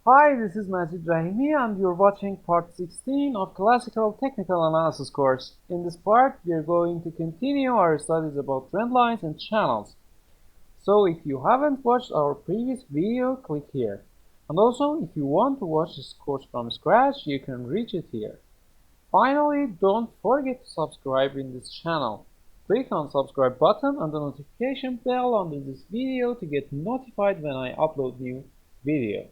Hi, this is Majid Rahimi and you're watching part 16 of Classical Technical Analysis course. In this part, we are going to continue our studies about trend lines and channels. So if you haven't watched our previous video, click here. And also, if you want to watch this course from scratch, you can reach it here. Finally, don't forget to subscribe in this channel. Click on subscribe button and the notification bell under this video to get notified when I upload new video.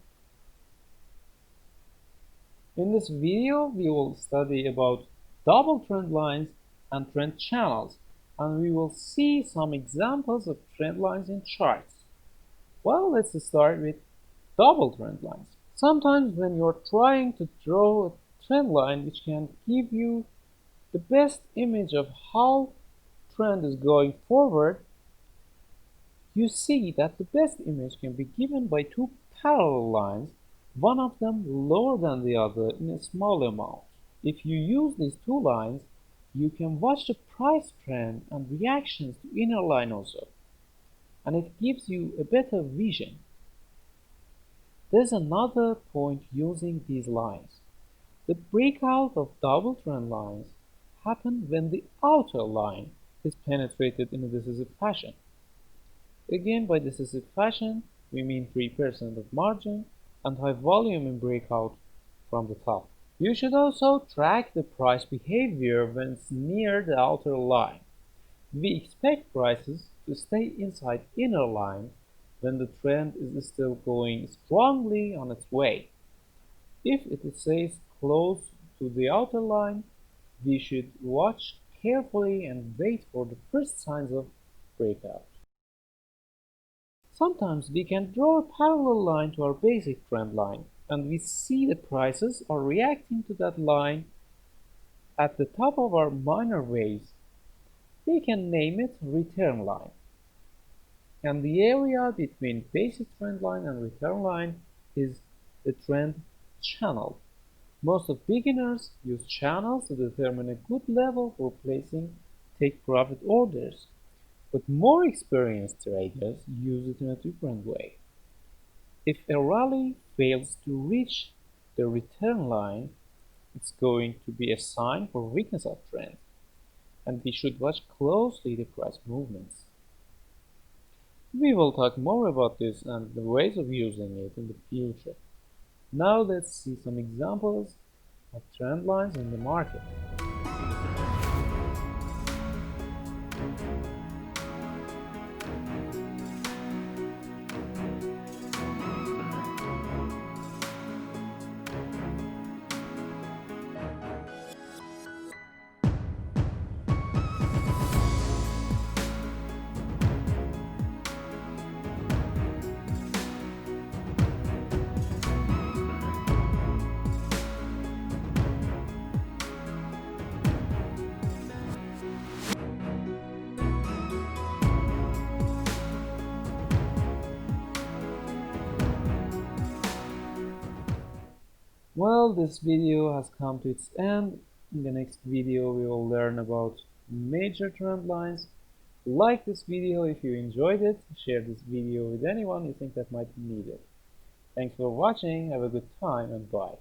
In this video, we will study about double trend lines and trend channels, and we will see some examples of trend lines in charts. Well, let's start with double trend lines. Sometimes when you're trying to draw a trend line which can give you the best image of how trend is going forward, you see that the best image can be given by two parallel lines, one of them lower than the other in a small amount. If you use these two lines, you can watch the price trend and reactions to inner line also, and it gives you a better vision. There's another point using these lines. The breakout of double trend lines happens when the outer line is penetrated in a decisive fashion. Again, by decisive fashion, we mean 3% of margin and high volume in breakout from the top. You should also track the price behavior when it's near the outer line. We expect prices to stay inside inner line when the trend is still going strongly on its way. If it stays close to the outer line, we should watch carefully and wait for the first signs of breakout. Sometimes we can draw a parallel line to our basic trend line, and we see the prices are reacting to that line at the top of our minor waves. We can name it return line. And the area between basic trend line and return line is the trend channel. Most of beginners use channels to determine a good level for placing take profit orders. But more experienced traders use it in a different way. If a rally fails to reach the return line, it's going to be a sign for weakness of trend, and we should watch closely the price movements. We will talk more about this and the ways of using it in the future. Now let's see some examples of trend lines in the market. Well, this video has come to its end. In the next video, we will learn about major trend lines. Like this video if you enjoyed it. Share this video with anyone you think that might need it. Thanks for watching. Have a good time and bye.